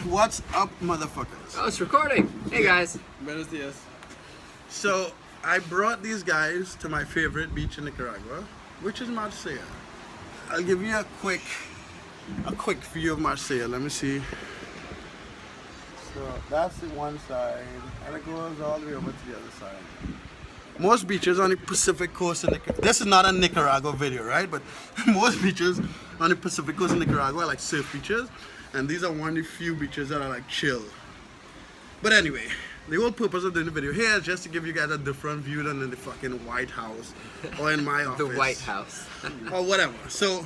What's up, motherfuckers? Oh, it's recording. Hey guys. Buenos dias. So I brought these guys to my favorite beach in Nicaragua, which is Marseille. I'll give you a quick view of Marseille. Let me see. So that's the one side, and it goes all the way over to the other side. Most beaches on the Pacific coast of Nicaragua. This is not a Nicaragua video, right? But most beaches on the Pacific coast of Nicaragua are like surf beaches, and these are one of the few beaches that are like chill. But anyway, the whole purpose of doing the video here is just to give you guys a different view than in the fucking White House or in my office. The White House. Or whatever. So,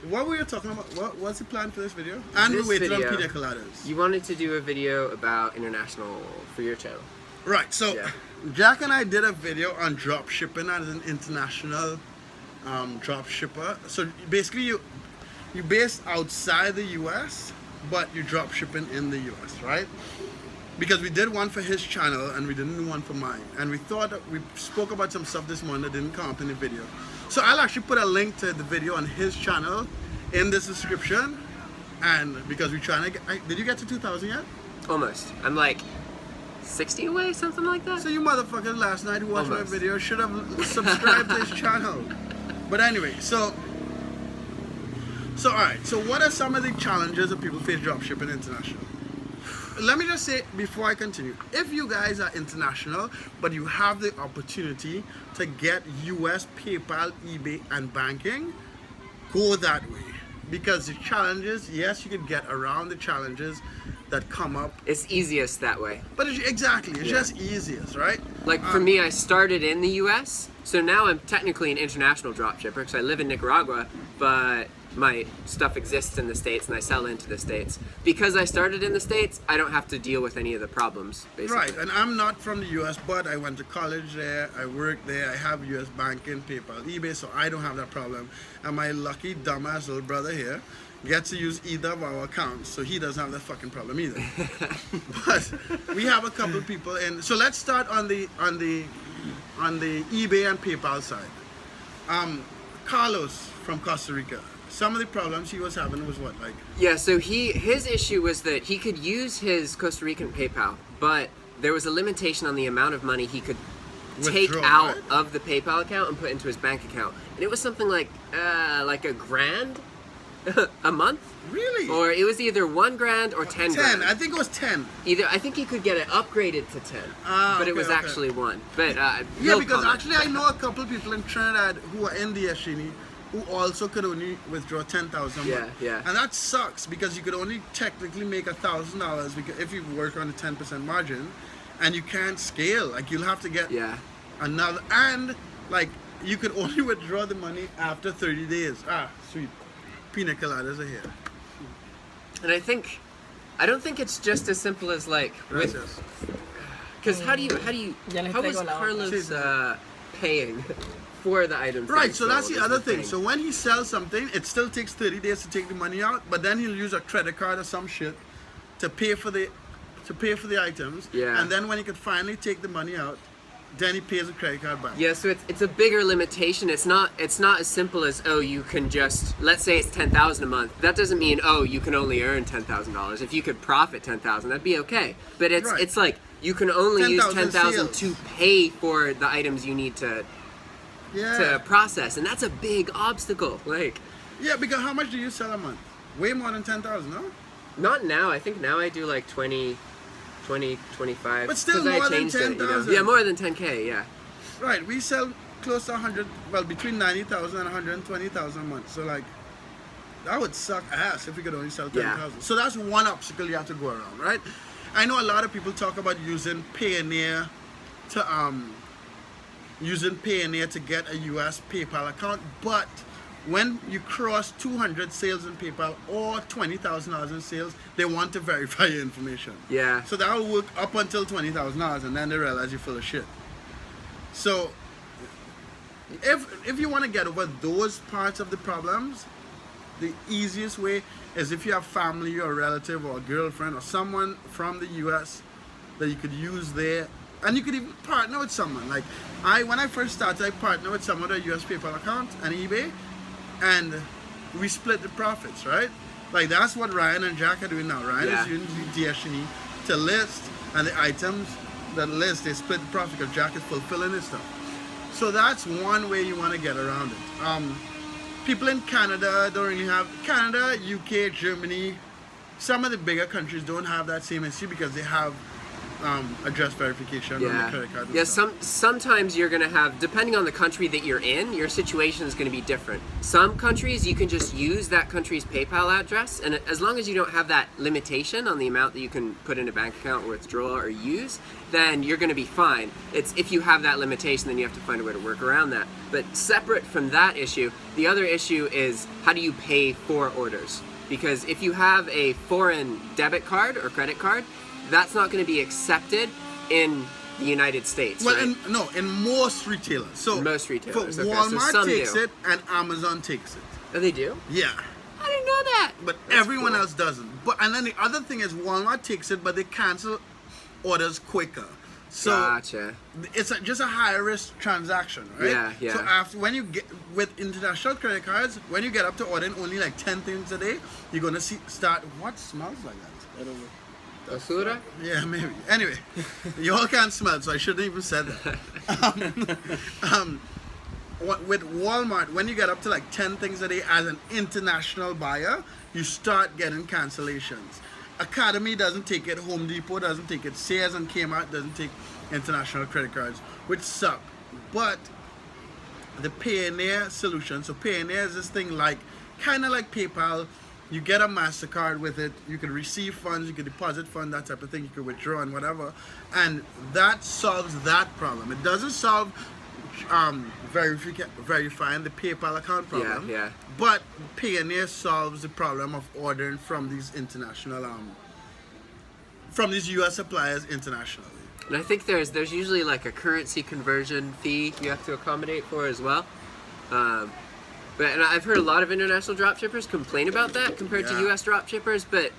what were you talking about? What's the plan for this video? And we waited on pina coladas. You wanted to do a video about international for your channel. Right, so Yeah. Jack and I did a video on drop shipping as an international drop shipper. So basically you based outside the US, but you drop shipping in the US, right? Because we did one for his channel and we didn't do one for mine. And we thought that we spoke about some stuff this morning that didn't come up in the video. So I'll actually put a link to the video on his channel in this description. And because we're trying to get, did you get to 2,000 yet? Almost. I'm like 60 away, something like that. So you motherfuckers last night who watched Almost. my video should have subscribed to his channel. But anyway, so alright, so what are some of the challenges that people face dropshipping international? Let me just say before I continue, if you guys are international but you have the opportunity to get US, PayPal, eBay and banking, go that way. Because the challenges, yes, you could get around the challenges that come up. It's easiest that way. But it's just easiest, right? Like for me, I started in the US, so now I'm technically an international dropshipper because I live in Nicaragua, but my stuff exists in the States and I sell into the States. Because I started in the States, I don't have to deal with any of the problems, basically. Right, and I'm not from the US, but I went to college there, I worked there, I have US banking, PayPal, eBay, so I don't have that problem. And my lucky dumbass little brother here gets to use either of our accounts, so he doesn't have that fucking problem either. But we have a couple of people in, so let's start on the eBay and PayPal side. Carlos from Costa Rica. Some of the problems he was having was what, like? Yeah, so his issue was that he could use his Costa Rican PayPal, but there was a limitation on the amount of money he could take out of the PayPal account and put into his bank account. And it was something like $1,000 a month? Really? Or it was either $1,000 or 10 grand. I think it was 10. I think he could get it upgraded to 10, but it was actually 1. But yeah, no because comment. actually I know a couple of people in Trinidad who are in the Ashini who also could only withdraw 10,000 a month. Yeah. And that sucks because you could only technically make $1,000 if you work on a 10% margin, and you can't scale. Like you'll have to get another, and like you could only withdraw the money after 30 days. Ah, sweet. Pina coladas are here. And I don't think it's just as simple as like with, because how was Carlos paying for the items? Right, so that's the other thing. So when he sells something, it still takes 30 days to take the money out, but then he'll use a credit card or some shit to pay for the items. Yeah. And then when he could finally take the money out, then he pays the credit card back. Yeah, so it's a bigger limitation. It's not as simple as, oh, you can just, let's say it's $10,000 a month. That doesn't mean, oh, you can only earn $10,000. If you could profit $10,000, that'd be okay. But it's like you can only use $10,000 to pay for the items you need to process, and that's a big obstacle. Like, yeah, because how much do you sell a month? Way more than 10,000, no? Not now. I think now I do like 20, 25. But still more than 10,000. Yeah, more than 10K. Yeah. Right, we sell close to 100. Well, between 90,000 and 120,000 a month. So like, that would suck ass if we could only sell 10,000. Yeah. So that's one obstacle you have to go around, right? I know a lot of people talk about using Payoneer to get a US PayPal account, but when you cross 200 sales in PayPal or $20,000 in sales, they want to verify your information. Yeah. So that will work up until $20,000, and then they realize you're full of shit. So if you want to get over those parts of the problems, the easiest way is if you have family or a relative or a girlfriend or someone from the US that you could use there. And you could even partner with someone. Like when I first started, I partnered with someone with a US PayPal account and eBay, and we split the profits, right? Like that's what Ryan and Jack are doing now. Ryan Yeah. is using DSHE to list, and the items that list, they split the profit because Jack is fulfilling his stuff. So that's one way you want to get around it. People in Canada don't really have, Canada, UK, Germany, some of the bigger countries don't have that same issue because they have address verification on the credit card. Yeah, sometimes you're gonna have, depending on the country that you're in, your situation is gonna be different. Some countries you can just use that country's PayPal address, and as long as you don't have that limitation on the amount that you can put in a bank account or withdraw or use, then you're gonna be fine. It's if you have that limitation, then you have to find a way to work around that. But separate from that issue, the other issue is how do you pay for orders? Because if you have a foreign debit card or credit card, that's not going to be accepted in the United States. Well, right? in most retailers. So most retailers. Okay, Walmart takes it and Amazon takes it. Oh, they do? Yeah. I didn't know that. But everyone else doesn't. But and then the other thing is Walmart takes it, but they cancel orders quicker. So gotcha. It's just a higher risk transaction, right? Yeah, yeah. So after when you get with international credit cards, when you get up to ordering only like 10 things a day, you're gonna start. What smells like that? I don't know. Basura? Yeah, maybe. Anyway, you all can't smell, so I shouldn't even said that. With Walmart, when you get up to like 10 things a day as an international buyer, you start getting cancellations. Academy doesn't take it, Home Depot doesn't take it, Sears and Kmart doesn't take international credit cards, which suck. But the Payoneer solution, so Payoneer is this thing like, kind of like PayPal. You get a MasterCard with it, you can receive funds, you can deposit funds, that type of thing, you can withdraw and whatever. And that solves that problem. It doesn't solve verifying the PayPal account problem. Yeah. But Payoneer solves the problem of ordering from these international, from these US suppliers internationally. And I think there's usually like a currency conversion fee you have to accommodate for as well. And I've heard a lot of international dropshippers complain about that compared to US dropshippers, but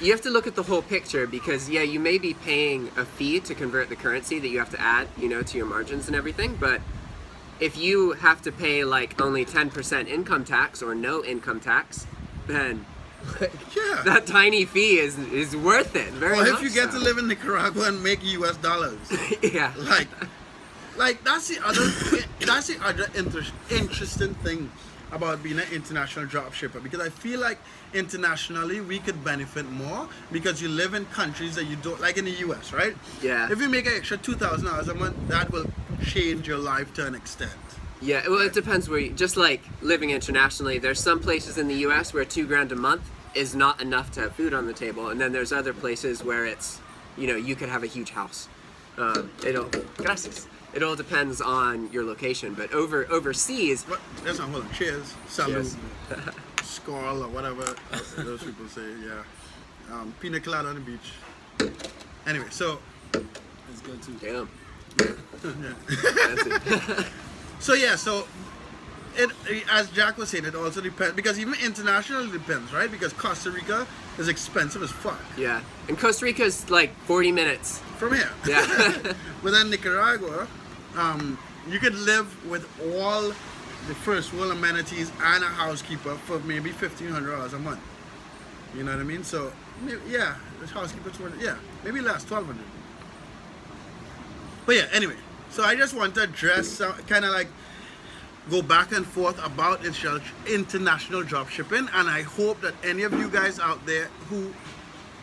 you have to look at the whole picture because you may be paying a fee to convert the currency that you have to add, to your margins and everything, but if you have to pay like only 10% income tax or no income tax, then that tiny fee is worth it. Very much. Or if you get to live in Nicaragua and make US dollars. Yeah. Like that's the other interesting thing about being an international drop shipper, because I feel like internationally we could benefit more because you live in countries that you don't, like in the US, right? Yeah. If you make an extra $2,000 a month, that will change your life to an extent. Yeah, well, it depends where just like living internationally, there's some places in the US where $2,000 a month is not enough to have food on the table, and then there's other places where it's, you could have a huge house. It all depends on your location, but overseas. That's not, hold on. Cheers. Salud. Skål or whatever those people say. Yeah. Pina colada on the beach. Anyway, so That's good too. Damn. yeah. That's it. So it, as Jack was saying, it also depends, because even internationally depends, right? Because Costa Rica is expensive as fuck. Yeah, and Costa Rica is like 40 minutes from here. Yeah. But then Nicaragua, you could live with all the first world amenities and a housekeeper for maybe $1,500 a month. You know what I mean? So yeah, the housekeeper's worth, maybe less, $1,200. But yeah, anyway, so I just want to address kind of like go back and forth about international drop shipping, and I hope that any of you guys out there who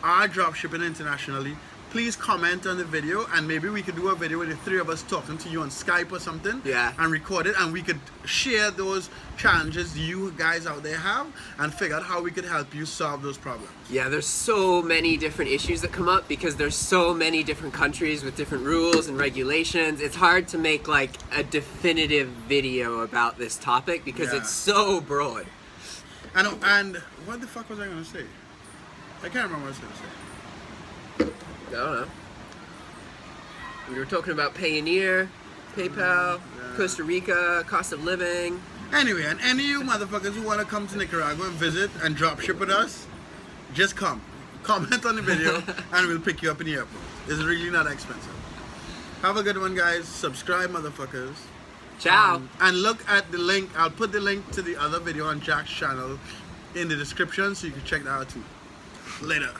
are drop shipping internationally, please comment on the video, and maybe we could do a video with the three of us talking to you on Skype or something. Yeah. And record it, and we could share those challenges you guys out there have and figure out how we could help you solve those problems. Yeah, there's so many different issues that come up because there's so many different countries with different rules and regulations. It's hard to make like a definitive video about this topic because it's so broad. And what the fuck was I going to say? I can't remember what I was going to say. I don't know. We were talking about Payoneer, PayPal, Costa Rica, cost of living. Anyway, and any of you motherfuckers who want to come to Nicaragua and visit and drop ship with us, just come. Comment on the video and we'll pick you up in the airport. It's really not expensive. Have a good one, guys. Subscribe, motherfuckers. Ciao. And look at the link. I'll put the link to the other video on Jack's channel in the description, so you can check that out too. Later.